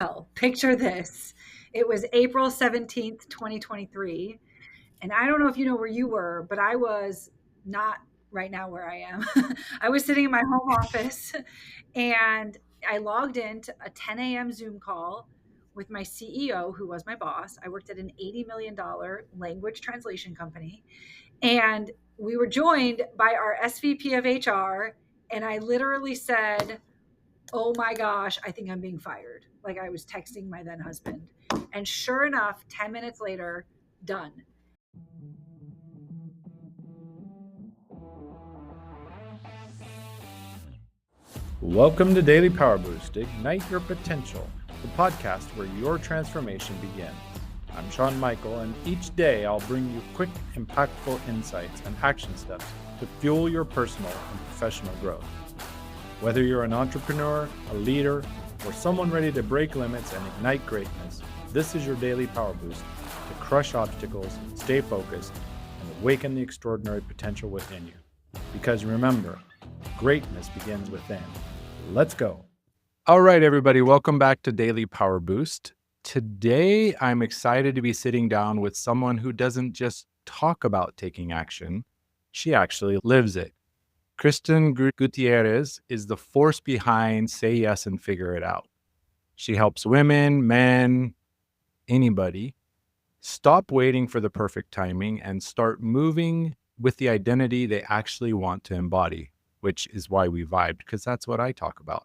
Well, picture this. It was April 17th, 2023. And I don't know if you know where you were, but I was not right now where I am. I was sitting in my home office and I logged into a 10 a.m. Zoom call with my CEO, who was my boss. I worked at an $80 million language translation company. And we were joined by our SVP of HR. And I literally said, oh my gosh, I think I'm being fired. Like I was texting my then husband. And sure enough, 10 minutes later, done. Welcome to Daily Power Boost, Ignite Your Potential, the podcast where your transformation begins. I'm Sean Michael, and each day I'll bring you quick, impactful insights and action steps to fuel your personal and professional growth. Whether you're an entrepreneur, a leader, or someone ready to break limits and ignite greatness, this is your Daily Power Boost to crush obstacles, stay focused, and awaken the extraordinary potential within you. Because remember, greatness begins within. Let's go. All right, everybody, welcome back to Daily Power Boost. Today, I'm excited to be sitting down with someone who doesn't just talk about taking action, she actually lives it. Kristin Gutierrez is the force behind Say Yes and Figure It Out. She helps women, men, anybody stop waiting for the perfect timing and start moving with the identity they actually want to embody, which is why we vibed, because that's what I talk about.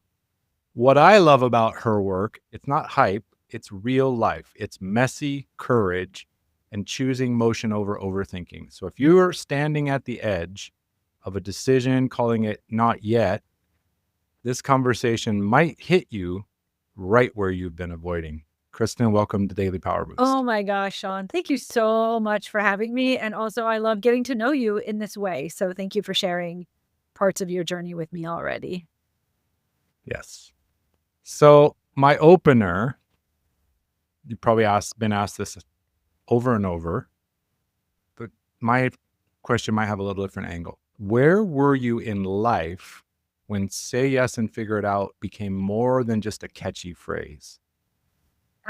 What I love about her work, it's not hype, it's real life. It's messy courage and choosing motion over overthinking. So if you are standing at the edge of a decision, calling it not yet, this conversation might hit you right where you've been avoiding. Kristin, welcome to Daily Power Boost. Oh my gosh, Sean. Thank you so much for having me. And also, I love getting to know you in this way. So thank you for sharing parts of your journey with me already. Yes. So my opener, you probably been asked this over and over, but my question might have a little different angle. Where were you in life when Say Yes and Figure It Out became more than just a catchy phrase?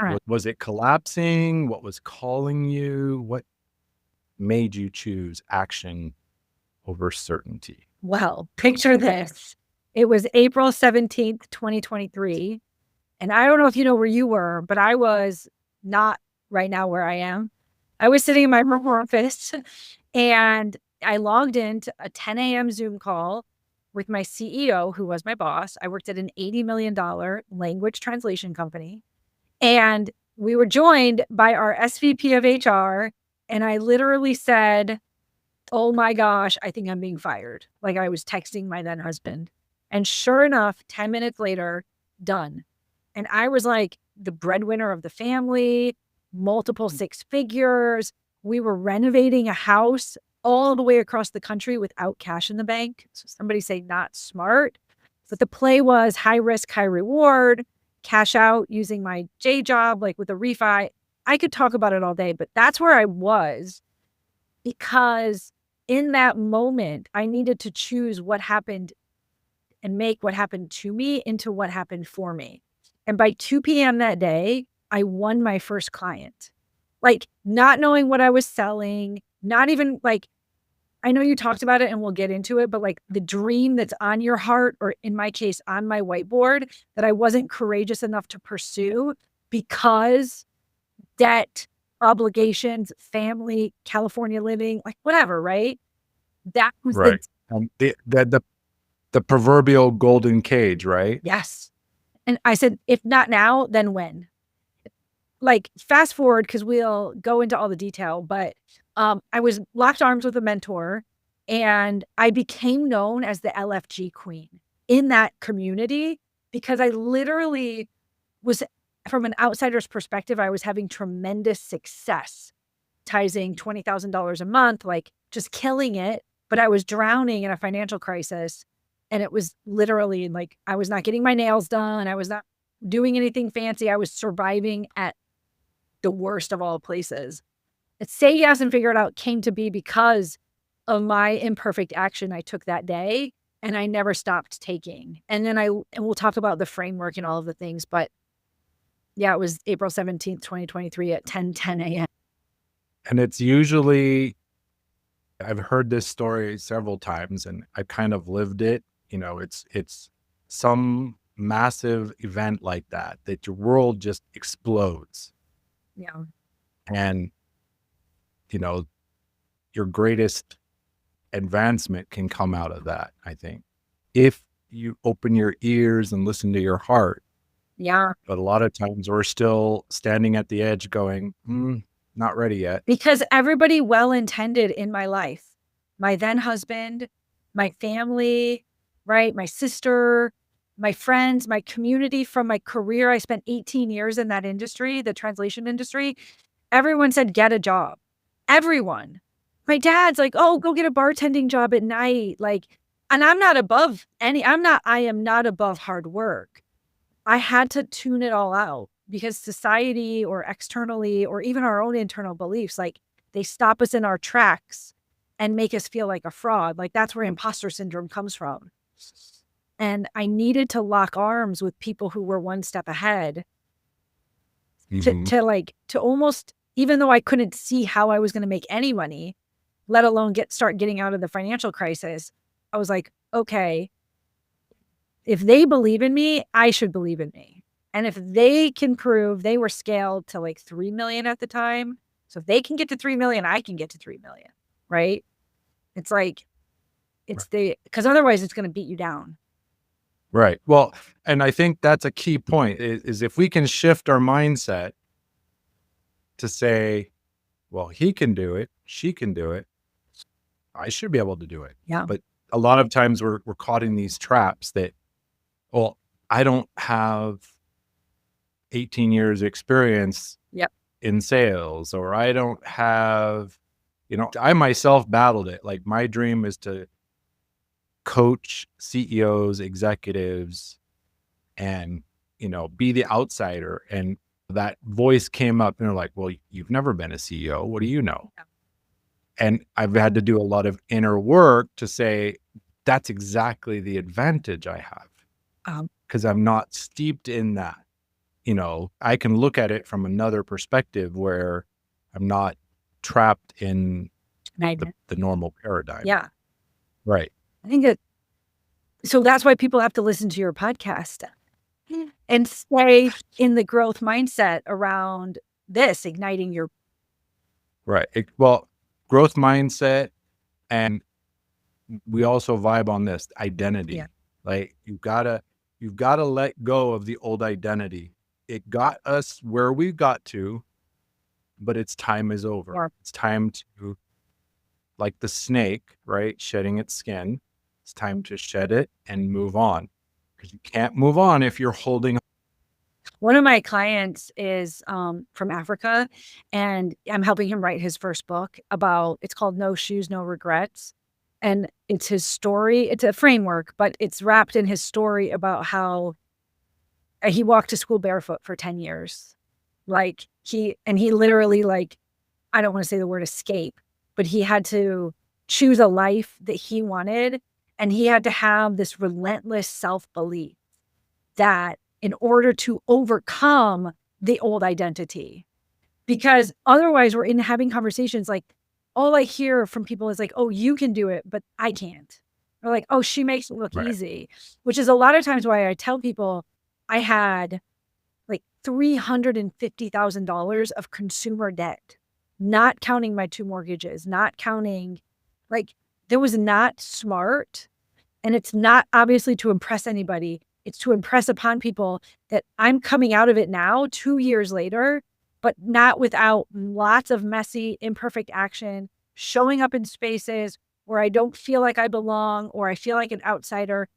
All right. Was it collapsing? What was calling you? What made you choose action over certainty? Well, picture this. It was April 17th, 2023. And I don't know if you know where you were, but I was not right now where I am. I was sitting in my home office and I logged into a 10 a.m. Zoom call with my CEO, who was my boss. I worked at an $80 million language translation company. And we were joined by our SVP of HR. And I literally said, oh my gosh, I think I'm being fired. Like I was texting my then husband. And sure enough, 10 minutes later, done. And I was like the breadwinner of the family, multiple six figures. We were renovating a house all the way across the country without cash in the bank. So somebody say not smart. But the play was high risk, high reward, cash out using my J job, like with a refi. I could talk about it all day, but that's where I was because in that moment, I needed to choose what happened and make what happened to me into what happened for me. And by 2 p.m. that day, I won my first client. Like not knowing what I was selling, not even like, I know you talked about it and we'll get into it, but like the dream that's on your heart, or in my case, on my whiteboard, that I wasn't courageous enough to pursue because debt, obligations, family, California living, like whatever, right? That was right. The proverbial golden cage, right? Yes. And I said, if not now, then when? Like fast forward, because we'll go into all the detail, but I was locked arms with a mentor and I became known as the LFG queen in that community because I literally was, from an outsider's perspective, I was having tremendous success, monetizing $20,000 a month, like just killing it. But I was drowning in a financial crisis. And it was literally like, I was not getting my nails done. I was not doing anything fancy. I was surviving at the worst of all places. Say Yes and Figure It Out came to be because of my imperfect action I took that day, and I never stopped taking. And then and we'll talk about the framework and all of the things, but Yeah, it was April 17th, 2023 at 10:10 a.m. And it's usually, I've heard this story several times and I kind of lived it. It's some massive event like that your world just explodes. Yeah. And, you know, your greatest advancement can come out of that, I think, if you open your ears and listen to your heart. Yeah. But a lot of times we're still standing at the edge going, not ready yet. Because everybody well-intended in my life, my then husband, my family, right? My sister, my friends, my community from my career. I spent 18 years in that industry, the translation industry. Everyone said, get a job. Everyone. My dad's like, oh, go get a bartending job at night. Like, and I am not above hard work. I had to tune it all out because society or externally or even our own internal beliefs, like they stop us in our tracks and make us feel like a fraud. Like that's where imposter syndrome comes from. And I needed to lock arms with people who were one step ahead to almost, even though I couldn't see how I was going to make any money, let alone start getting out of the financial crisis. I was like, okay, if they believe in me, I should believe in me. And if they can prove, they were scaled to like 3 million at the time. So if they can get to 3 million, I can get to 3 million, right? It's like, because otherwise it's going to beat you down. Right. Well, and I think that's a key point is if we can shift our mindset to say, well, he can do it, she can do it, I should be able to do it. Yeah. But a lot of times we're caught in these traps that, well, I don't have 18 years experience in sales, or I don't have, I myself battled it. Like my dream is to coach CEOs, executives, and, be the outsider. And that voice came up and they're like, well, you've never been a CEO. What do you know? Yeah. And I've had to do a lot of inner work to say, that's exactly the advantage I have. Because I'm not steeped in that. I can look at it from another perspective where I'm not trapped in the normal paradigm. Yeah. Right. I think so that's why people have to listen to your podcast and stay in the growth mindset around this, igniting your. Right. Well, growth mindset, and we also vibe on this identity. Yeah. Like you've got to let go of the old identity. It got us where we got to, but its time is over. Yeah. It's time to, like the snake, right? Shedding its skin. It's time to shed it and move on, because you can't move on if you're holding. One of my clients is from Africa, and I'm helping him write his first book it's called No Shoes, No Regrets. And it's his story. It's a framework, but it's wrapped in his story about how he walked to school barefoot for 10 years. Like he literally, like, I don't want to say the word escape, but he had to choose a life that he wanted. And he had to have this relentless self-belief that in order to overcome the old identity, because otherwise we're having conversations like, all I hear from people is like, oh, you can do it, but I can't. Or like, oh, she makes it look easy, which is a lot of times why I tell people I had like $350,000 of consumer debt, not counting my 2 mortgages, not counting, like, there was not smart. And it's not obviously to impress anybody. It's to impress upon people that I'm coming out of it now, 2 years later, but not without lots of messy, imperfect action, showing up in spaces where I don't feel like I belong or I feel like an outsider.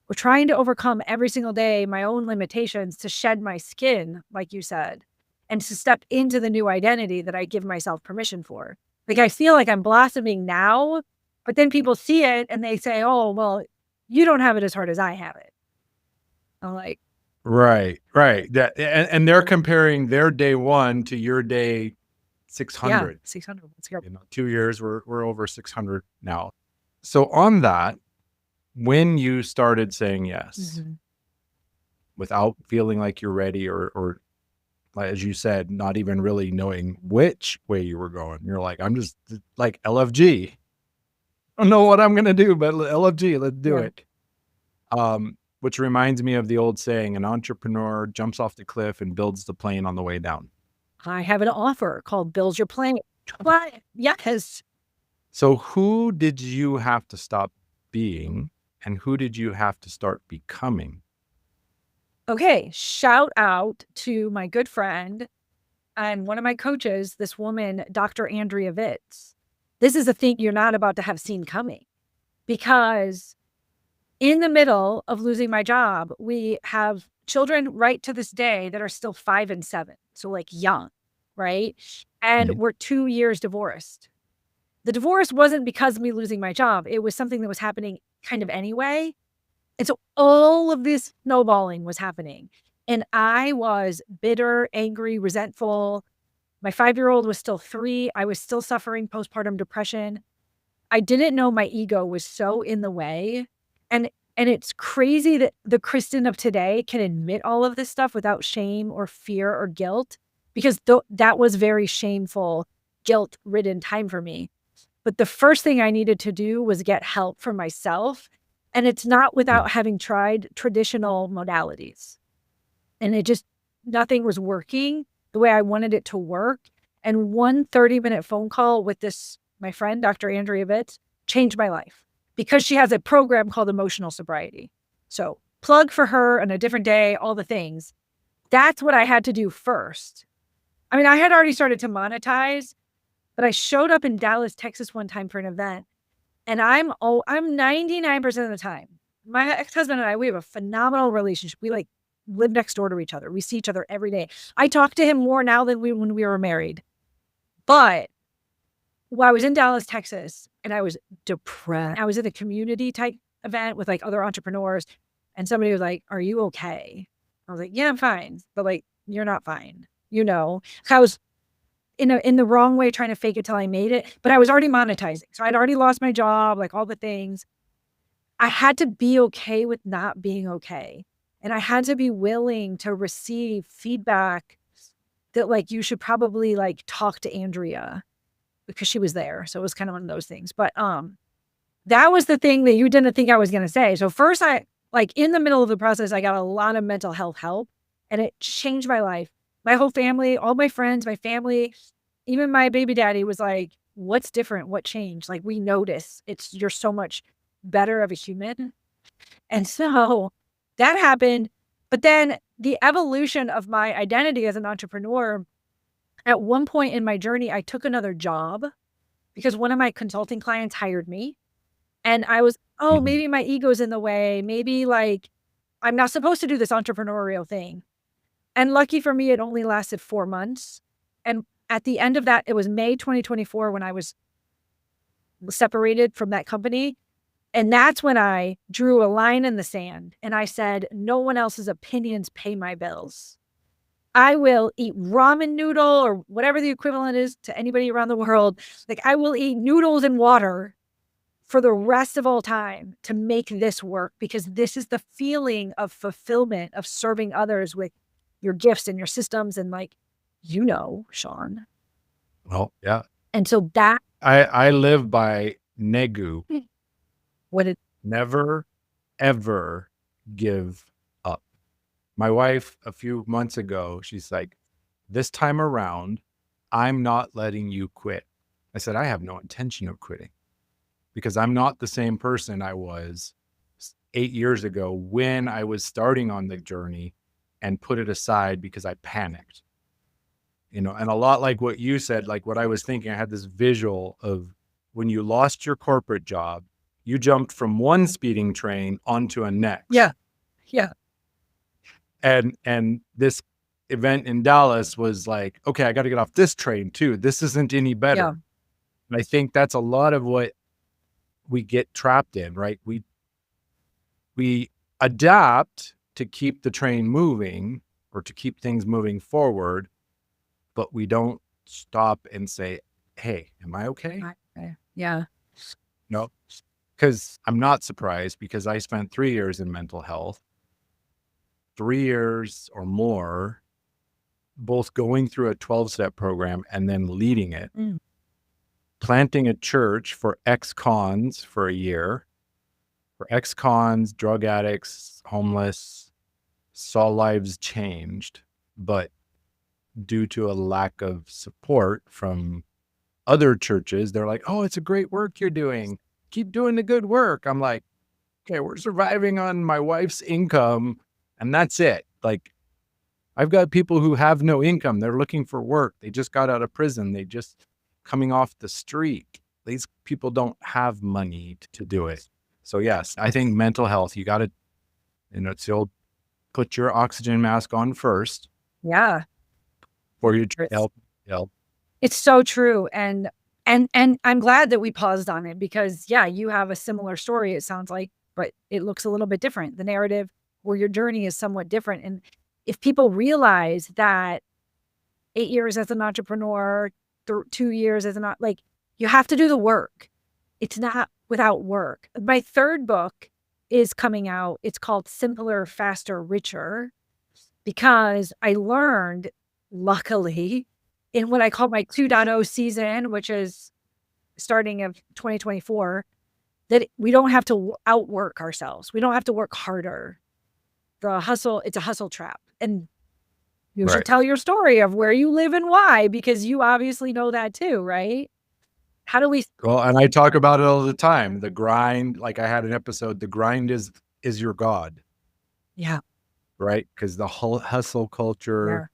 We're trying to overcome every single day my own limitations, to shed my skin, like you said, and to step into the new identity that I give myself permission for. Like, I feel like I'm blossoming now, but then people see it and they say, oh, well, you don't have it as hard as I have it. I'm like, right. That, and they're comparing their day 1 to your day 600. Yeah, 600. Let's go. 2 years, we're over 600 now. So on that, when you started saying yes, without feeling like you're ready, or as you said, not even really knowing which way you were going. You're like, I'm just like LFG. I don't know what I'm going to do, but LFG, let's do Yeah. it. Which reminds me of the old saying, an entrepreneur jumps off the cliff and builds the plane on the way down. I have an offer called Build Your Plane. What? Yes. So who did you have to stop being, and who did you have to start becoming? Okay. Shout out to my good friend and one of my coaches, this woman, Dr. Andrea Vitz. This is a thing you're not about to have seen coming, because in the middle of losing my job, we have children right to this day that are still 5 and 7. So like young, right? And Mhm. we're 2 years divorced. The divorce wasn't because of me losing my job. It was something that was happening kind of anyway. And so all of this snowballing was happening. And I was bitter, angry, resentful. My 5-year-old was still 3. I was still suffering postpartum depression. I didn't know my ego was so in the way. And it's crazy that the Kristin of today can admit all of this stuff without shame or fear or guilt, because that was very shameful, guilt-ridden time for me. But the first thing I needed to do was get help for myself. And it's not without having tried traditional modalities. And nothing was working the way I wanted it to work. And one 30-minute phone call with my friend, Dr. Andrea Vitz, changed my life, because she has a program called emotional sobriety. So plug for her on a different day, all the things. That's what I had to do first. I mean, I had already started to monetize, but I showed up in Dallas, Texas one time for an event, and I'm 99% of the time, my ex-husband and I, we have a phenomenal relationship. We like live next door to each other. We see each other every day. I talk to him more now than when we were married. But while I was in Dallas, Texas, and I was depressed, I was at a community type event with like other entrepreneurs, and somebody was like, "Are you okay?" I was like, "Yeah, I'm fine." But like, "You're not fine." I was in the wrong way trying to fake it till I made it, but I was already monetizing. So I'd already lost my job, like all the things. I had to be okay with not being okay. And I had to be willing to receive feedback that like, you should probably like talk to Andrea, because she was there. So it was kind of one of those things. But that was the thing that you didn't think I was going to say. So first, in the middle of the process, I got a lot of mental health help, and it changed my life. My whole family, all my friends, my family, even my baby daddy was like, "What's different? What changed?" Like, we notice you're so much better of a human. And so that happened. But then the evolution of my identity as an entrepreneur, at one point in my journey, I took another job because one of my consulting clients hired me. And I was, oh, Mhm. maybe my ego's in the way. Maybe like I'm not supposed to do this entrepreneurial thing. And lucky for me, it only lasted 4 months. And at the end of that, it was May 2024 when I was separated from that company. And that's when I drew a line in the sand and I said, no one else's opinions pay my bills. I will eat ramen noodle or whatever the equivalent is to anybody around the world. Like, I will eat noodles and water for the rest of all time to make this work, because this is the feeling of fulfillment of serving others with your gifts and your systems and like, Sean. Well, yeah. And so that I live by Negu. what it Never, ever give up. My wife, a few months ago, she's like, this time around, I'm not letting you quit. I said, I have no intention of quitting, because I'm not the same person I was 8 years ago when I was starting on the journey and put it aside because I panicked. And a lot like what you said, like what I was thinking, I had this visual of when you lost your corporate job, you jumped from one speeding train onto a next. Yeah. And this event in Dallas was like, okay, I got to get off this train too. This isn't any better. Yeah. And I think that's a lot of what we get trapped in, right? We adapt to keep the train moving or to keep things moving forward, but we don't stop and say, hey, am I okay? Yeah. No, because I'm not surprised, because I spent 3 years in mental health. 3 years or more, both going through a 12-step program and then leading it, planting a church for ex-cons for a year, for ex-cons, drug addicts, homeless, saw lives changed, but due to a lack of support from other churches, they're like, oh, it's a great work you're doing. Keep doing the good work. I'm like, okay, we're surviving on my wife's income and that's it. Like, I've got people who have no income. They're looking for work. They just got out of prison. They just coming off the street. These people don't have money to do it. So yes, I think mental health, you got to, it's the old, put your oxygen mask on first. Yeah. For your help. It's so true. And I'm glad that we paused on it because you have a similar story, it sounds like, but it looks a little bit different. The narrative or your journey is somewhat different. And if people realize that 8 years as an entrepreneur, 2 years as like, you have to do the work. It's not without work. My third book is coming out. It's called Simpler, Faster, Richer, because I learned, luckily, in what I call my 2.0 season, which is starting of 2024, that we don't have to outwork ourselves. We don't have to work harder. The hustle, it's a hustle trap. And you should tell your story of where you live and why, because you obviously know that too, right? How do we? Well, and I talk about it all the time. The grind, like I had an episode, the grind is your God. Yeah. Right? Because the whole hustle culture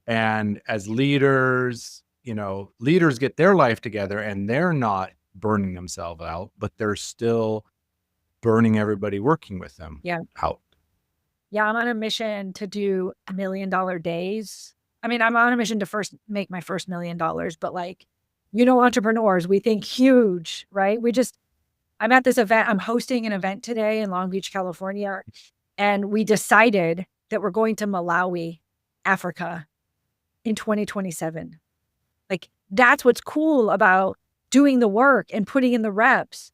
and as leaders, leaders get their life together and they're not burning themselves out, but they're still burning everybody working with them out. Yeah, I'm on a mission to do $1 million days. I mean, I'm on a mission to first make my first $1 million, but like, entrepreneurs, we think huge, right? I'm at this event. I'm hosting an event today in Long Beach, California. And we decided that we're going to Malawi, Africa in 2027. Like, that's what's cool about doing the work and putting in the reps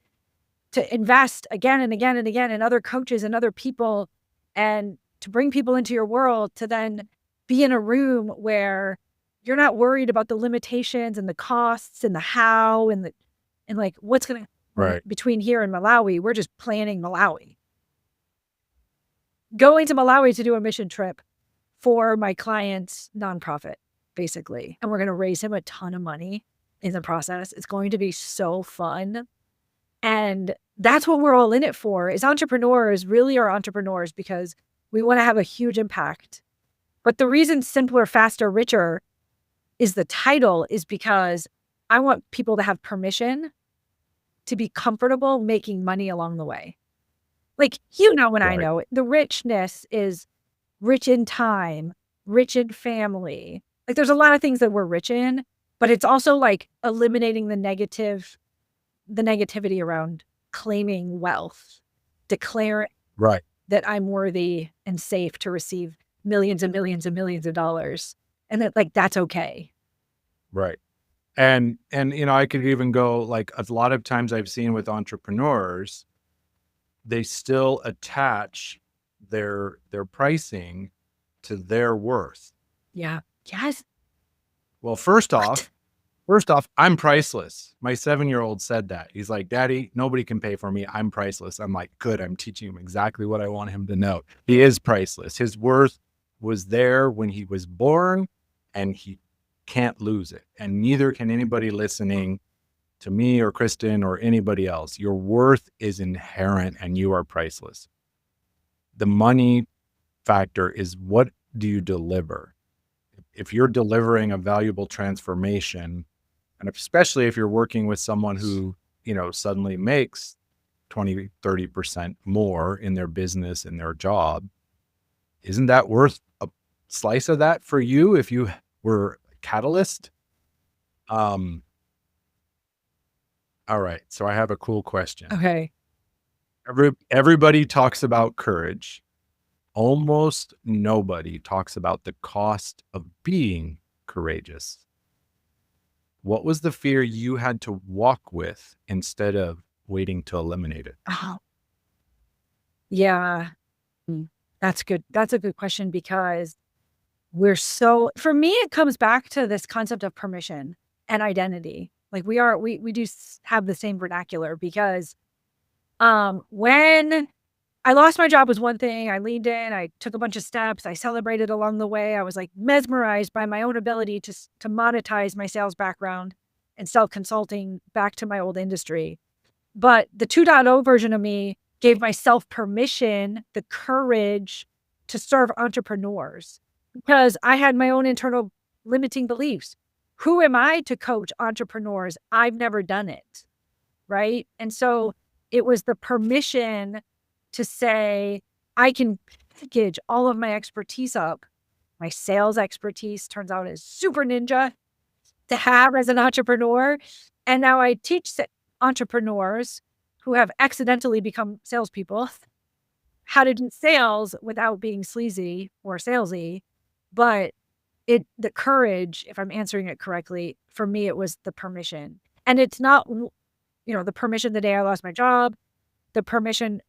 to invest again and again and again in other coaches and other people and to bring people into your world to then be in a room where you're not worried about the limitations and the costs and the how and like what's going to between here and Malawi. We're just planning Malawi. Going to Malawi to do a mission trip for my client's nonprofit, basically. And we're going to raise him a ton of money in the process. It's going to be so fun. And that's what we're all in it for, is entrepreneurs really are entrepreneurs because we want to have a huge impact. But the reason Simpler, Faster, Richer is the title is because I want people to have permission to be comfortable making money along the way. Like, when I know it, the richness is rich in time, rich in family. Like, there's a lot of things that we're rich in, but it's also like eliminating the negativity around claiming wealth, declaring that I'm worthy and safe to receive millions and millions and millions of dollars. And that, like, that's okay. Right. And I could even go, like, a lot of times I've seen with entrepreneurs, they still attach their pricing to their worth. Yeah. Yes. Well, first off, I'm priceless. My 7-year-old said that. He's like, Daddy, nobody can pay for me. I'm priceless. I'm like, good. I'm teaching him exactly what I want him to know. He is priceless. His worth was there when he was born and he can't lose it. And neither can anybody listening to me or Kristin or anybody else. Your worth is inherent and you are priceless. The money factor is, what do you deliver? If you're delivering a valuable transformation, and especially if you're working with someone who, suddenly makes 20, 30% more in their business, in their job, isn't that worth a slice of that for you if you were a catalyst? All right. So I have a cool question. Okay. Everybody talks about courage. Almost nobody talks about the cost of being courageous. What was the fear you had to walk with instead of waiting to eliminate it? Oh. Yeah. That's good. That's a good question because for me, it comes back to this concept of permission and identity. Like we do have the same vernacular because when I lost my job was one thing. I leaned in, I took a bunch of steps, I celebrated along the way. I was like mesmerized by my own ability to monetize my sales background and sell consulting back to my old industry. But the 2.0 version of me gave myself permission, the courage to serve entrepreneurs because I had my own internal limiting beliefs. Who am I to coach entrepreneurs? I've never done it. Right. And so it was the permission to say, I can package all of my expertise up. My sales expertise turns out is super ninja to have as an entrepreneur. And now I teach entrepreneurs who have accidentally become salespeople how to do sales without being sleazy or salesy. But the courage, if I'm answering it correctly, for me, it was the permission. And it's not, the permission the day I lost my job, the permission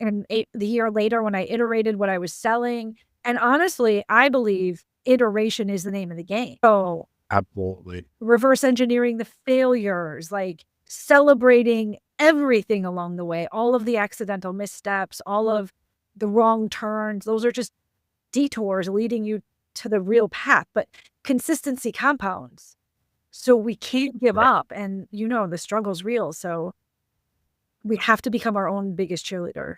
the year later when I iterated what I was selling. And honestly, I believe iteration is the name of the game. So Absolutely. reverse engineering the failures, like celebrating everything along the way, all of the accidental missteps, all of the wrong turns. Those are just detours leading you to the real path. But consistency compounds. So we can't give up. And the struggle's real. So we have to become our own biggest cheerleader.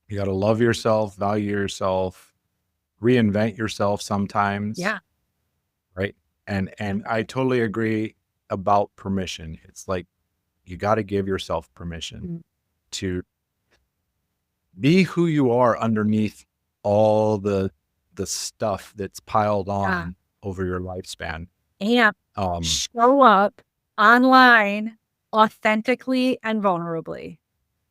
You got to love yourself, value yourself, reinvent yourself sometimes. Yeah. Right. And I totally agree about permission. It's like, you got to give yourself permission to be who you are underneath all the stuff that's piled on over your lifespan. And show up online authentically and vulnerably.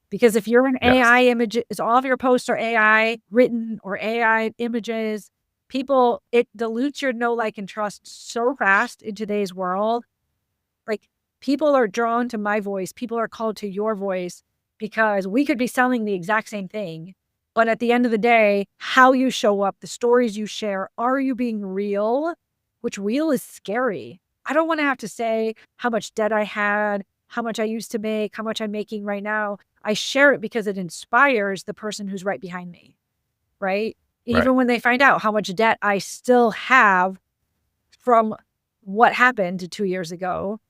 Because if you're an AI image, all of your posts are AI written or AI images, it dilutes your know, like, and trust so fast in today's world. Like, people are drawn to my voice. People are called to your voice because we could be selling the exact same thing. But at the end of the day, how you show up, the stories you share, are you being real? Which real is scary. I don't want to have to say how much debt I had, how much I used to make, how much I'm making right now. I share it because it inspires the person who's right behind me, right? Even when they find out how much debt I still have from what happened 2 years ago,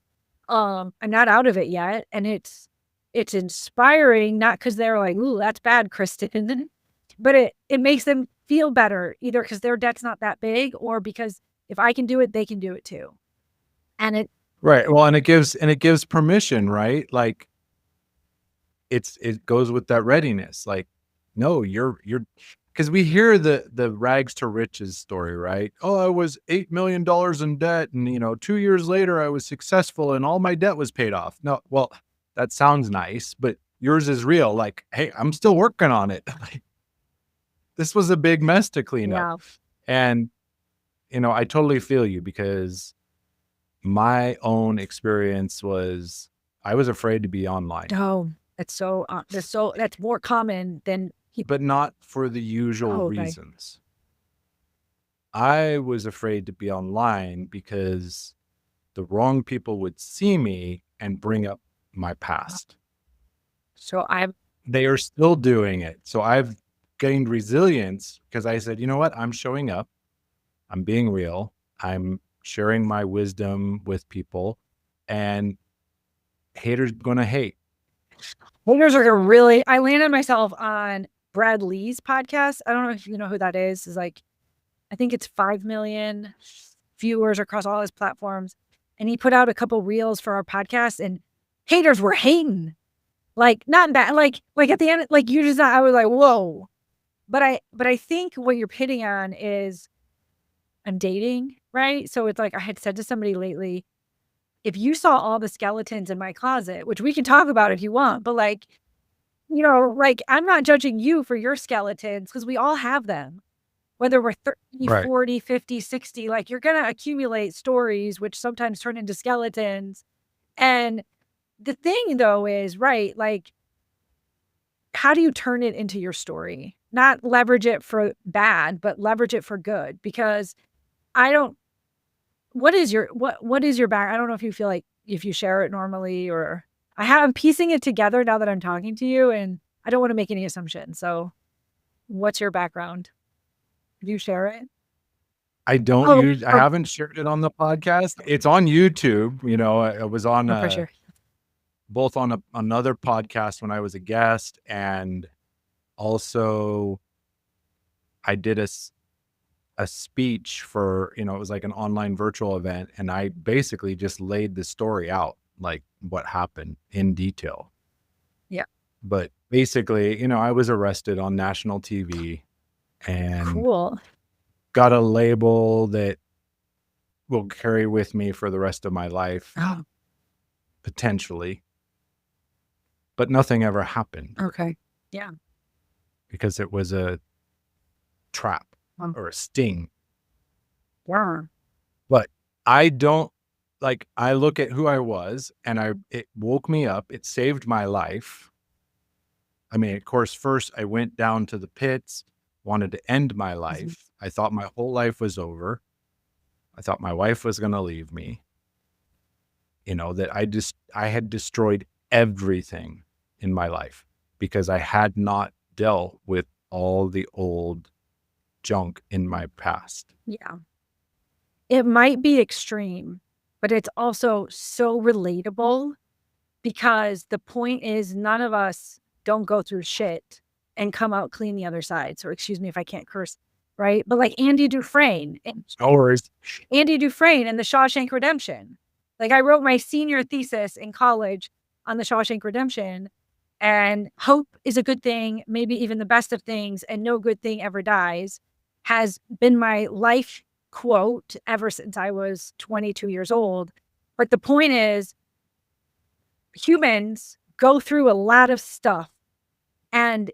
I'm not out of it yet. And it's inspiring, not because they're like, ooh, that's bad, Kristin, but it makes them feel better, either because their debt's not that big or because if I can do it, they can do it too. And it well, and it gives permission, right? Like it goes with that readiness. Like, no, you're because we hear the rags to riches story, right? Oh, I was $8 million in debt, and 2 years later I was successful and all my debt was paid off. No, well, that sounds nice, but yours is real. Like, hey, I'm still working on it. This was a big mess to clean up. And I totally feel you because my own experience was I was afraid to be online. Oh, that's more common than but not for the usual reasons. I was afraid to be online because the wrong people would see me and bring up my past. So they are still doing it. So I've gained resilience because I said, you know what? I'm showing up. I'm being real. I'm sharing my wisdom with people, and haters going to hate. Haters are really, I landed myself on Brad Lee's podcast. I don't know if you know who that is. It's like, I think it's 5 million viewers across all his platforms. And he put out a couple reels for our podcast, and haters were hating. Like, not bad. Like at the end, like, you just, I was like, whoa. But I think what you're hitting on is I'm dating, right? So it's like, I had said to somebody lately, if you saw all the skeletons in my closet, which we can talk about if you want, but like, I'm not judging you for your skeletons because we all have them. Whether we're 30, 40, 50, 60, like, you're going to accumulate stories, which sometimes turn into skeletons. And the thing though is, like, how do you turn it into your story? not leverage it for bad, but leverage it for good. Because what is your back? I don't know if you feel like if you share it normally, or I'm piecing it together now that I'm talking to you, and I don't want to make any assumptions. So what's your background? Do you share it? I haven't shared it on the podcast. It's on YouTube. I was on for sure. both on another podcast when I was a guest, and also I did a speech for, it was like an online virtual event, and I basically just laid the story out, like what happened in detail. Yeah. But basically, I was arrested on national TV and Cool. got a label that will carry with me for the rest of my life, potentially. But nothing ever happened. Okay. Yeah. Because it was a trap or a sting. Yeah. But I look at who I was, and it woke me up. It saved my life. I mean, of course, first I went down to the pits, wanted to end my life. Mm-hmm. I thought my whole life was over. I thought my wife was going to leave me. That I had destroyed everything in my life because I had not dealt with all the old junk in my past. Yeah. It might be extreme, but it's also so relatable, because the point is none of us don't go through shit and come out clean the other side. So excuse me if I can't curse, right? But like Andy Dufresne. No worries. Andy Dufresne and the Shawshank Redemption. Like, I wrote my senior thesis in college on the Shawshank Redemption, and hope is a good thing, maybe even the best of things, and no good thing ever dies has been my life quote ever since I was 22 years old. But the point is, humans go through a lot of stuff, and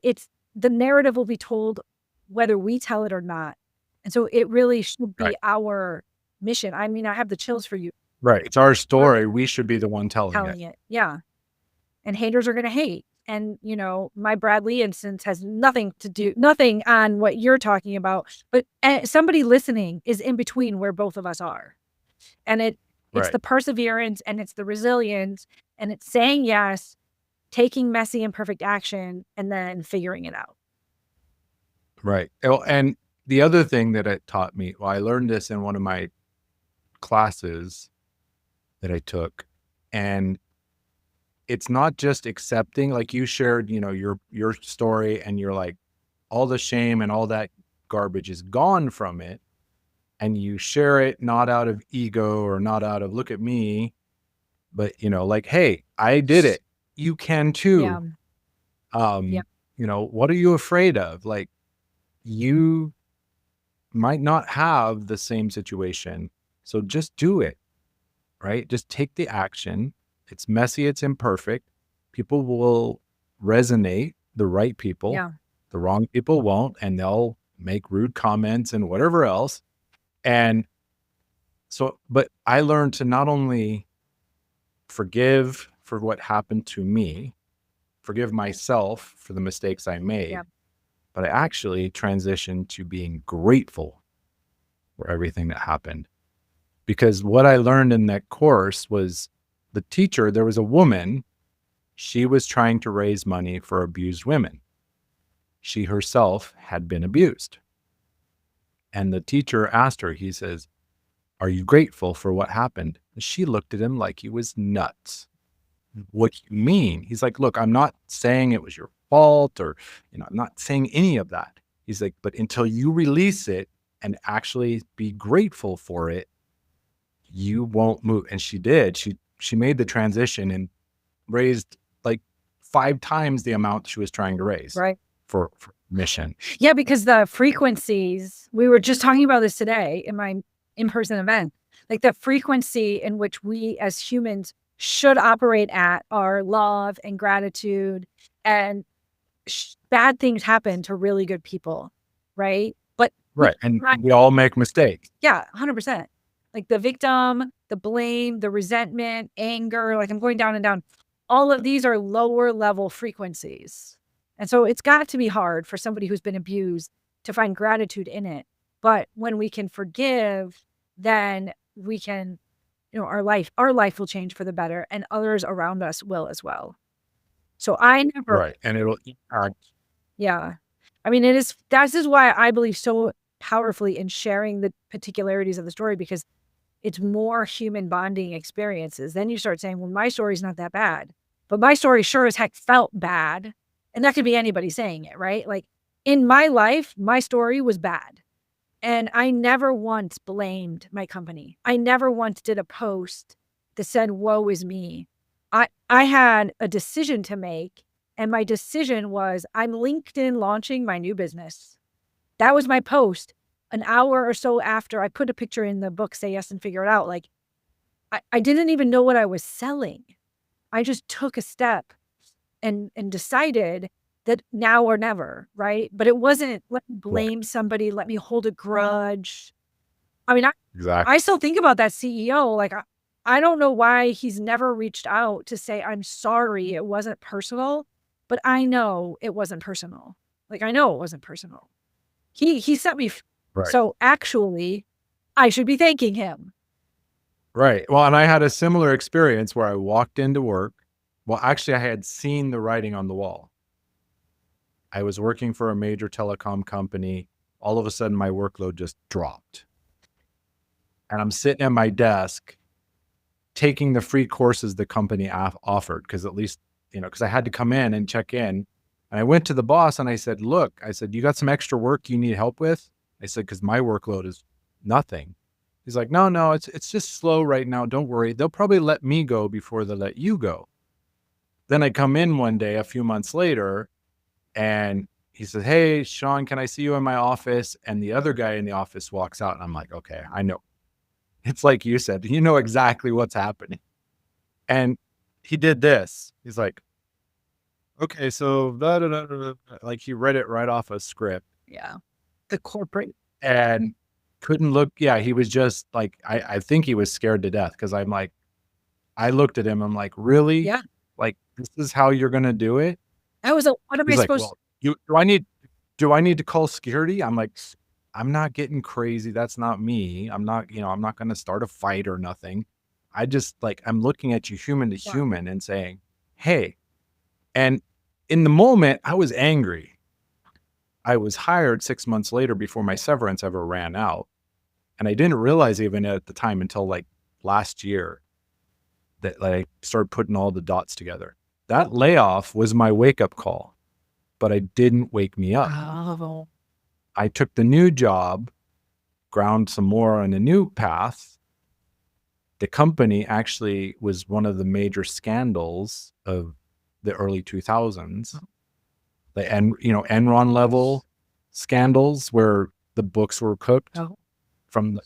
the narrative will be told whether we tell it or not. And so it really should be our mission. I mean, I have the chills for you. Right. It's our story. We should be the one telling it. Yeah. And haters are going to hate. And, my Bradley instance has nothing on what you're talking about, but somebody listening is in between where both of us are. And it's the perseverance, and it's the resilience, and it's saying yes, taking messy, imperfect action, and then figuring it out. Right. And the other thing that it taught me, I learned this in one of my classes that I took, and it's not just accepting, like you shared, your story, and you're like, all the shame and all that garbage is gone from it. And you share it not out of ego or not out of look at me, but, like, hey, I did it. You can too. Yeah. What are you afraid of? Like, you might not have the same situation. So just do it, right? Just take the action. It's messy. It's imperfect. People will resonate, the right people. Yeah. The wrong people won't, and they'll make rude comments and whatever else. And so, but I learned to not only forgive for what happened to me, forgive myself for the mistakes I made, but I actually transitioned to being grateful for everything that happened. Because what I learned in that course was the teacher, there was a woman, she was trying to raise money for abused women. She herself had been abused. And the teacher asked her, he says, "Are you grateful for what happened?" And she looked at him like he was nuts. "What do you mean?" He's like, "Look, I'm not saying it was your fault, or, I'm not saying any of that." He's like, "But until you release it and actually be grateful for it, you won't move." And she did. She made the transition and raised like 5 times the amount she was trying to raise. Right. For mission. Yeah, because the frequencies, we were just talking about this today in my in-person event, like the frequency in which we as humans should operate at are love and gratitude, and bad things happen to really good people, right? But and we all make mistakes. Yeah, 100%. Like the victim, the blame, the resentment, anger, like I'm going down and down. All of these are lower level frequencies. And so it's got to be hard for somebody who's been abused to find gratitude in it. But when we can forgive, then we can, our life will change for the better, and others around us will as well. So I never, Right. And it'll yeah. I mean, that is why I believe so powerfully in sharing the particularities of the story, because it's more human bonding experiences. Then you start saying, well, my story's not that bad, but my story sure as heck felt bad. And that could be anybody saying it, right? Like in my life, my story was bad. And I never once blamed my company. I never once did a post that said, woe is me. I had a decision to make. And my decision was, I'm LinkedIn launching my new business. That was my post. An hour or so after, I put a picture in the book, Say Yes and Figure It Out. Like, I didn't even know what I was selling. I just took a step and decided that now or never, right? But it wasn't, let me blame somebody, let me hold a grudge. I mean, exactly. I still think about that CEO. Like, I don't know why he's never reached out to say, I'm sorry, it wasn't personal, but I know it wasn't personal. Like, I know it wasn't personal. He sent me. Right. So actually, I should be thanking him. Right. Well, and I had a similar experience where I walked into work. Well, actually, I had seen the writing on the wall. I was working for a major telecom company. All of a sudden, my workload just dropped. And I'm sitting at my desk taking the free courses the company offered, because at least, because I had to come in and check in. And I went to the boss and I said, look, you got some extra work you need help with? I said, because my workload is nothing. He's like, no, it's just slow right now. Don't worry. They'll probably let me go before they let you go. Then I come in one day, a few months later, and he says, hey, Sean, can I see you in my office? And the other guy in the office walks out and I'm like, okay, I know. It's like you said, you know exactly what's happening. And he did this. He's like, okay, so blah, blah, blah, blah. Like he read it right off a script. Yeah. The corporate. And couldn't look. Yeah, he was just like, I think he was scared to death, because I'm like, I looked at him. I'm like, really? Yeah. Like, this is how you're going to do it? That was what am I He's like, supposed well, do I need to call security? I'm like, I'm not getting crazy. That's not me. I'm not going to start a fight or nothing. I just I'm looking at you human to human and saying, hey, and in the moment I was angry. I was hired 6 months later before my severance ever ran out. And I didn't realize even at the time until last year that I started putting all the dots together. That layoff was my wake-up call, but it didn't wake me up. Oh. I took the new job, ground some more on a new path. The company actually was one of the major scandals of the early 2000s. The Enron level scandals where the books were cooked from the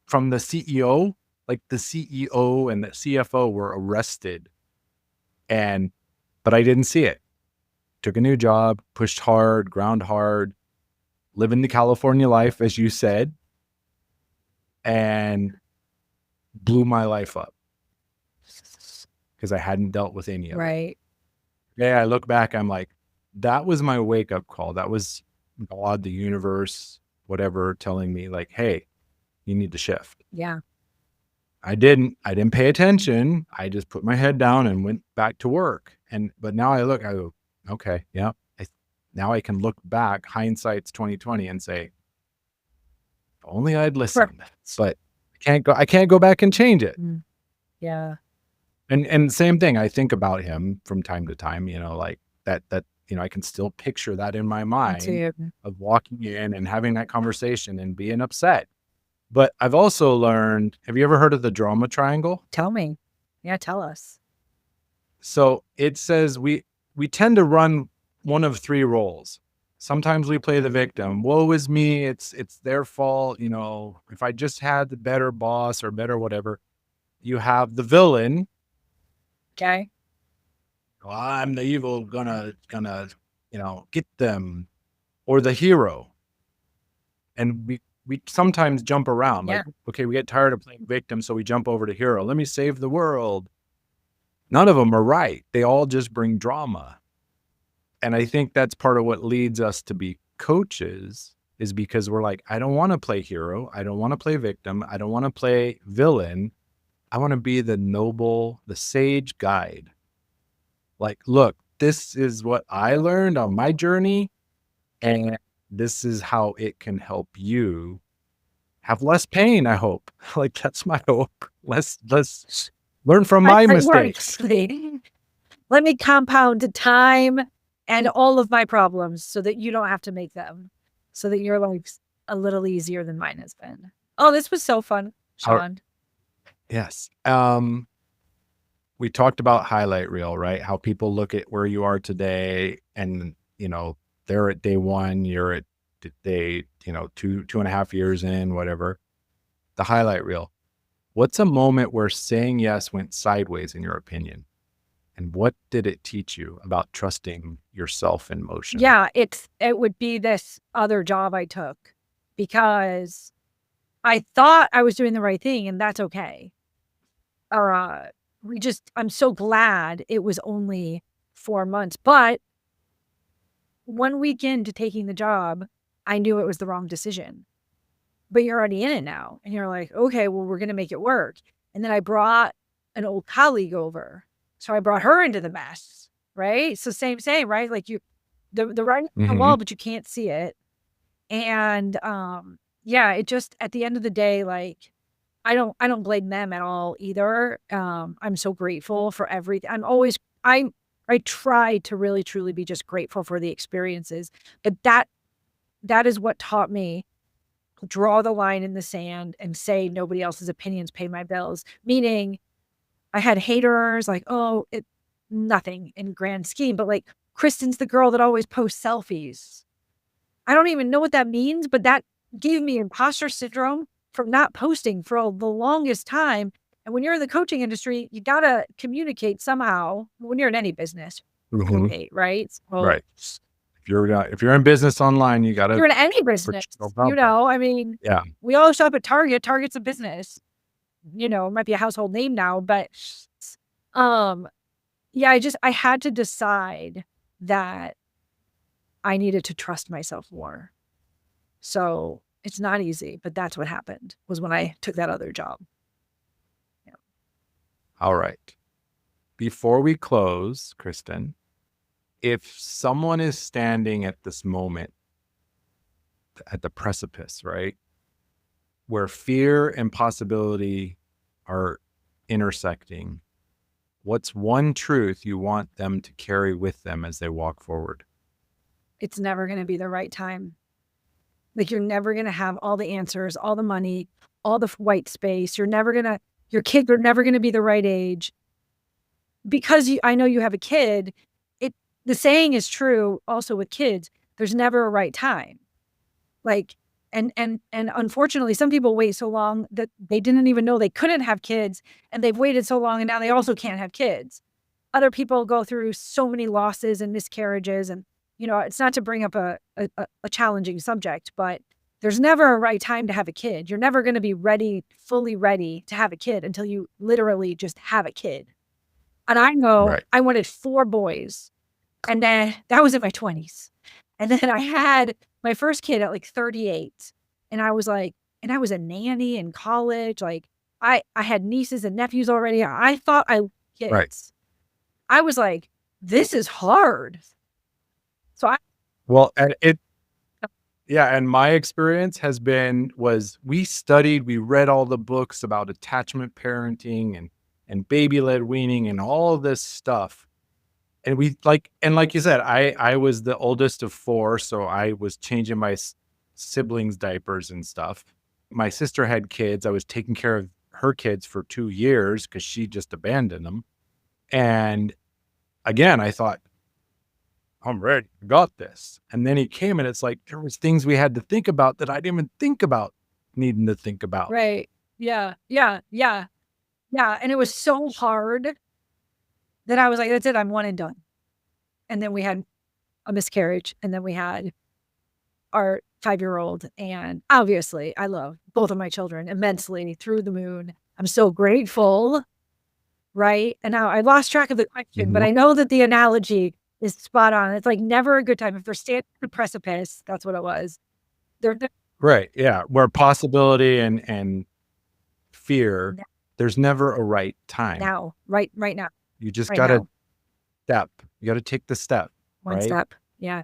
CEO. Like the CEO and the CFO were arrested, but I didn't see it. Took a new job, pushed hard, ground hard, living the California life, as you said, and blew my life up because I hadn't dealt with any of it. Right. Yeah, I look back, I'm like, that was my wake-up call. That was God, the universe, whatever, telling me like, hey, you need to shift. Yeah. I didn't pay attention. I just put my head down and went back to work. But now I go, okay, yeah. Now I can look back, hindsight's 2020, and say, if only I'd listened. But I can't go back and change it. Yeah. And same thing, I think about him from time to time, like that, I can still picture that in my mind of walking in and having that conversation and being upset. But I've also learned, have you ever heard of the drama triangle? Tell me. Yeah, tell us. So it says we tend to run one of three roles. Sometimes we play the victim. Woe is me. It's their fault. If I just had the better boss or better whatever. You have the villain. Okay. Well, I'm the evil, gonna get them. Or the hero. And we sometimes jump around. Yeah. Like, okay, we get tired of playing victim, so we jump over to hero. Let me save the world. None of them are right. They all just bring drama. And I think that's part of what leads us to be coaches, is because we're like, I don't want to play hero. I don't want to play victim. I don't want to play villain. I want to be the noble, the sage guide. Like, look, this is what I learned on my journey, and this is how it can help you have less pain, I hope. Like, that's my hope. Let's learn from my mistakes. Let me compound the time and all of my problems so that you don't have to make them, so that your life's a little easier than mine has been. Oh, this was so fun, Sean. Yes. We talked about highlight reel, right? How people look at where you are today, and they're at day one, you're at day, 2.5 years in, whatever. The highlight reel. What's a moment where saying yes went sideways in your opinion? And what did it teach you about trusting yourself in motion? Yeah, it would be this other job I took, because I thought I was doing the right thing, and that's okay. I'm so glad it was only 4 months, but 1 week into taking the job, I knew it was the wrong decision. But you're already in it now, and you're like, okay, well, we're going to make it work. And then I brought an old colleague over. So I brought her into the mess, right? So same, right? Like the writing on the wall, but you can't see it. And it just, at the end of the day, like, I don't blame them at all either. I'm so grateful for everything. I try to really truly be just grateful for the experiences, but that is what taught me to draw the line in the sand and say nobody else's opinions pay my bills. Meaning, I had haters like, oh, nothing in grand scheme, but like, Kristin's the girl that always posts selfies. I don't even know what that means, but that gave me imposter syndrome from not posting for the longest time. And when you're in the coaching industry, you got to communicate somehow. When you're in any business, communicate, right? So, right. If you're in business online, you got to. You're in any business, I mean, yeah. We all shop at Target. Target's a business. It might be a household name now, but I had to decide that I needed to trust myself more. So it's not easy, but that's what happened, was when I took that other job. Yeah. All right. Before we close, Kristin, if someone is standing at this moment at the precipice, right, where fear and possibility are intersecting, what's one truth you want them to carry with them as they walk forward? It's never going to be the right time. Like, you're never going to have all the answers, all the money, all the white space. Your kids are never going to be the right age. Because I know you have a kid, the saying is true also with kids. There's never a right time. Like, and unfortunately, some people wait so long that they didn't even know they couldn't have kids, and they've waited so long and now they also can't have kids. Other people go through so many losses and miscarriages, and it's not to bring up a challenging subject, but there's never a right time to have a kid. You're never going to be fully ready to have a kid until you literally just have a kid. And I know I wanted 4 boys, and then that was in my 20s. And then I had my first kid at like 38. And I was like, and I was a nanny in college. Like, I had nieces and nephews already. I thought kids. Right. I was like, this is hard. So and my experience we read all the books about attachment parenting and baby-led weaning and all of this stuff. And like you said, I was the oldest of 4, so I was changing my siblings' diapers and stuff. My sister had kids. I was taking care of her kids for 2 years because she just abandoned them. And again, I thought, I'm ready. I got this. And then he came, and it's like there was things we had to think about that I didn't even think about needing to think about. Right. Yeah. And it was so hard that I was like, that's it. I'm one and done. And then we had a miscarriage, and then we had our 5-year-old. And obviously, I love both of my children immensely, through the moon. I'm so grateful. Right. And now I lost track of the question, but I know that the analogy is spot on. It's like never a good time. If they're standing at the precipice, that's what it was. They're Right. Yeah. Where possibility and fear, there's never a right time. now, right now, You just right got to now. step. You got to take the step. One right? step. Yeah.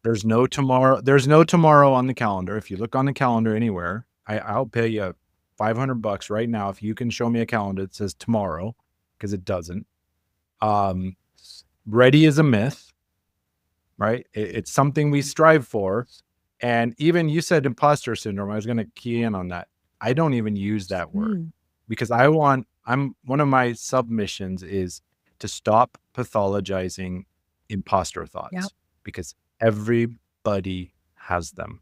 There's no tomorrow. There's no tomorrow on the calendar. If you look on the calendar anywhere, I'll pay you $500 right now if you can show me a calendar that says tomorrow, because it doesn't. Ready is a myth, right? It's something we strive for. And even you said imposter syndrome. I was going to key in on that. I don't even use that word because one of my submissions is to stop pathologizing imposter thoughts because everybody has them.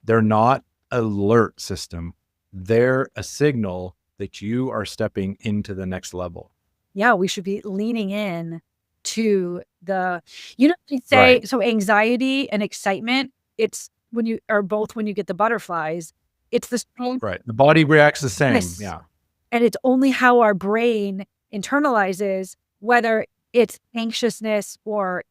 They're not an alert system. They're a signal that you are stepping into the next level. Yeah, we should be leaning in to the, they say, so anxiety and excitement, it's when you get the butterflies, it's the same. Right. The body reacts the same. Yes. Yeah. And it's only how our brain internalizes whether it's anxiousness or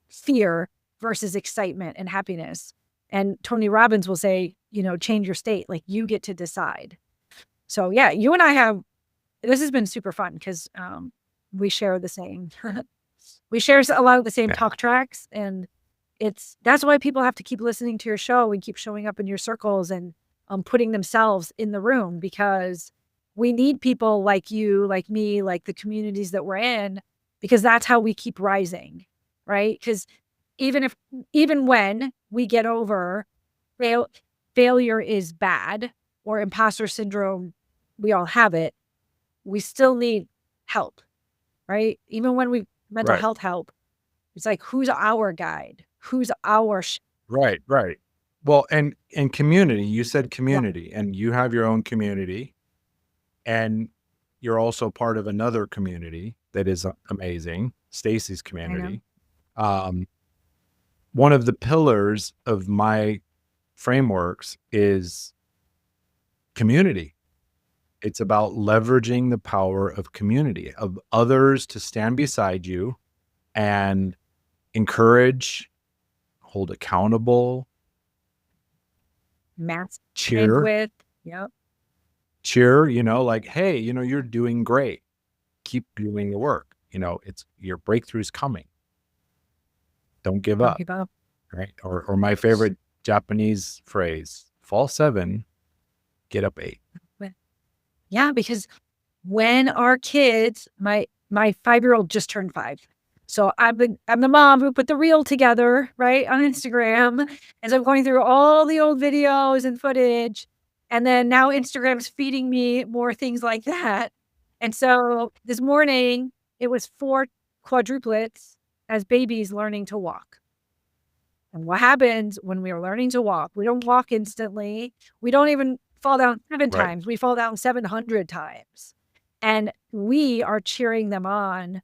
fear versus excitement and happiness. And Tony Robbins will say, change your state. Like you get to decide. So yeah, you and I this has been super fun because we share the same. We share a lot of the same talk tracks, and that's why people have to keep listening to your show and keep showing up in your circles and putting themselves in the room, because we need people like you, like me, like the communities that we're in, because that's how we keep rising, right? Because even when we get over failure is bad or imposter syndrome, we all have it. We still need help, right? Even when we mental health help, it's like, who's our guide? Who's our right. Well, and community, you said community, and you have your own community, and you're also part of another community that is amazing, Stacy's community. One of the pillars of my frameworks is community. It's about leveraging the power of community, of others to stand beside you and encourage, hold accountable, cheer with. Cheer, like, hey, you're doing great. Keep doing the work. It's your breakthrough's coming. Don't give up. Right? Or my favorite Japanese phrase, fall 7, get up 8. Yeah, because when our kids, my 5-year-old just turned 5. So I'm the mom who put the reel together, right, on Instagram. As I'm going through all the old videos and footage. And then now Instagram's feeding me more things like that. And so this morning, it was 4 quadruplets as babies learning to walk. And what happens when we are learning to walk? We don't walk instantly. We don't even fall down 7 times. We fall down 700 times. And we are cheering them on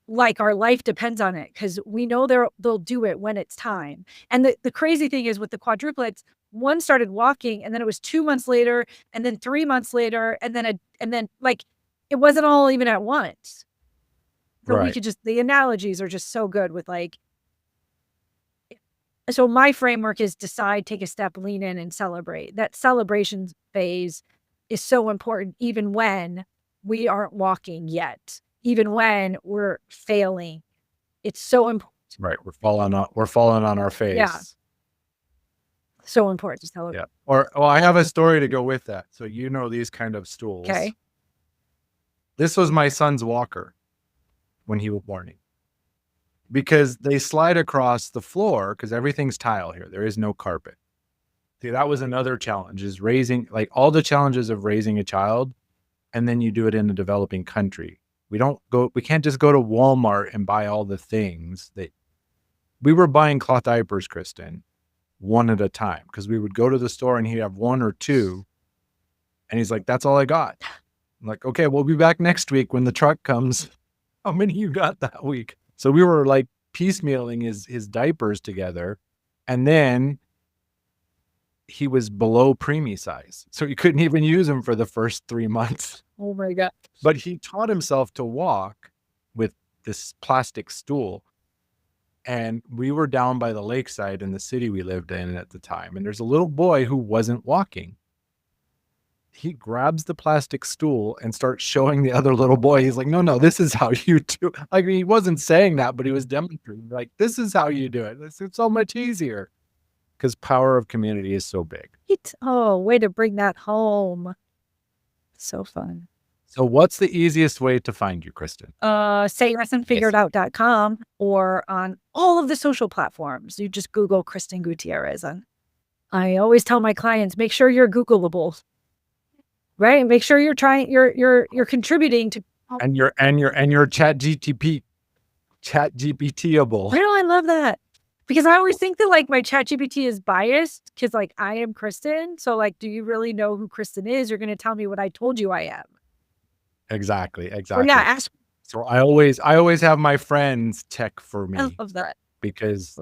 like our life depends on it, because we know they'll do it when it's time. And the crazy thing is with the quadruplets, one started walking, and then it was 2 months later, and then 3 months later, and then like it wasn't all even at once. So we could the analogies are just so good with like. So my framework is decide, take a step, lean in, and celebrate. That celebration phase is so important, even when we aren't walking yet, even when we're failing. It's so important. Right. We're falling on our face. Yeah. So important to celebrate. Yeah. I have a story to go with that. So these kind of stools. Okay. This was my son's walker when he was born. Because they slide across the floor because everything's tile here. There is no carpet. See, that was another challenge, is raising, like all the challenges of raising a child, and then you do it in a developing country. We can't just go to Walmart and buy all the things that we were buying. Cloth diapers, Kristin, one at a time, because we would go to the store and he'd have 1 or 2. And he's like, that's all I got. I'm like, okay, we'll be back next week when the truck comes. How many you got that week? So we were like piecemealing his diapers together. And then he was below preemie size. So you couldn't even use him for the first 3 months. Oh my God. But he taught himself to walk with this plastic stool. And we were down by the lakeside in the city we lived in at the time. And there's a little boy who wasn't walking. He grabs the plastic stool and starts showing the other little boy. He's like, no, this is how you do it. Like, he wasn't saying that, but he was demonstrating, like, this is how you do it. It's so much easier. Because power of community is so big. Oh, way to bring that home. So fun. So what's the easiest way to find you, Kristin? SayYesAndFigureItOut.com or on all of the social platforms. You just Google Kristin Gutierrez. And I always tell my clients, make sure you're Googleable. Right? Make sure you're trying, you're contributing to. And you're ChatGPTable. I I love that. Because I always think that like my ChatGPT is biased because like I am Kristin. So like, do you really know who Kristin is? You're going to tell me what I told you I am. Exactly. Or yeah, ask. So I always have my friends check for me. I love that. Because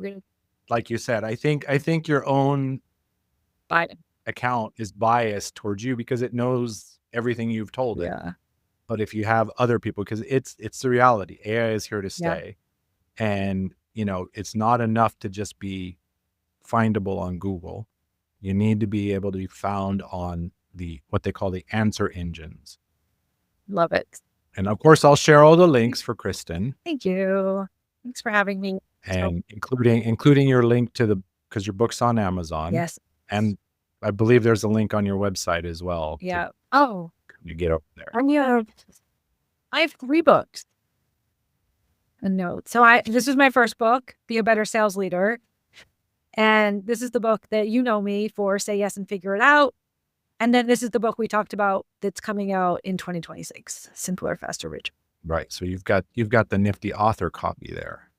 like you said, I think your own account is biased towards you because it knows everything you've told it. Yeah. But if you have other people, because it's the reality, AI is here to stay. Yeah. And it's not enough to just be findable on Google. You need to be able to be found on what they call the answer engines. Love it. And of course, I'll share all the links for Kristin. Thank you. Thanks for having me. And including your link to because your book's on Amazon. Yes. And I believe there's a link on your website as well. Yeah. You get over there. I have 3 books. A note. So this was my first book, Be a Better Sales Leader. And this is the book that you know me for, Say Yes and Figure It Out. And then this is the book we talked about that's coming out in 2026, Simpler, Faster, Richer. Right. So you've got the nifty author copy there.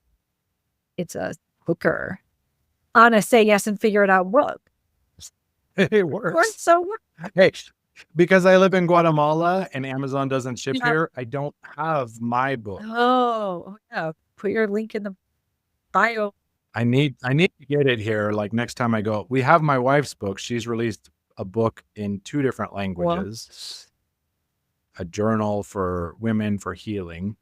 It's a hooker on a Say Yes and Figure It Out book. It works. Hey, because I live in Guatemala and Amazon doesn't ship here, I don't have my book. Oh, yeah. Put your link in the bio. I need to get it here. Like next time I go, we have my wife's book. She's released a book in 2 different languages, a journal for women for healing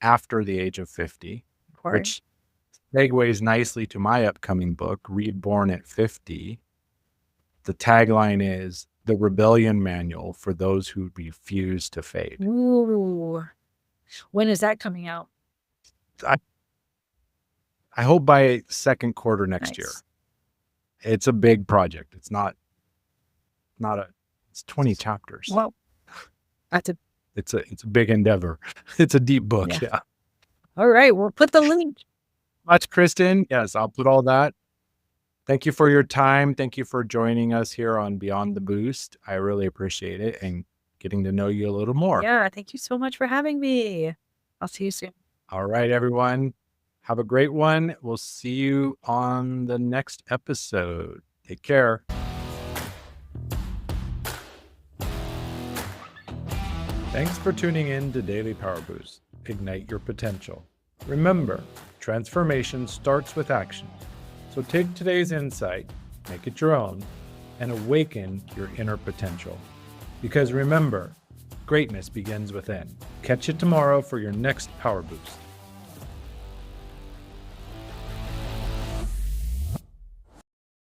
after the age of 50, which segues nicely to my upcoming book, Reborn at 50. The tagline is The Rebellion Manual for Those Who Refuse to Fade. Ooh. When is that coming out? I hope by second quarter next year. It's a big project. It's it's 20 chapters. Well, it's a big endeavor. It's a deep book. Yeah. All right. We'll put the link. Much, Kristin. Yes, I'll put all that. Thank you for your time. Thank you for joining us here on Beyond the Boost. I really appreciate it and getting to know you a little more. Yeah. Thank you so much for having me. I'll see you soon. All right, everyone. Have a great one. We'll see you on the next episode. Take care. Thanks for tuning in to Daily Power Boost. Ignite your potential. Remember, transformation starts with action. So take today's insight, make it your own, and awaken your inner potential. Because remember, greatness begins within. Catch you tomorrow for your next Power Boost.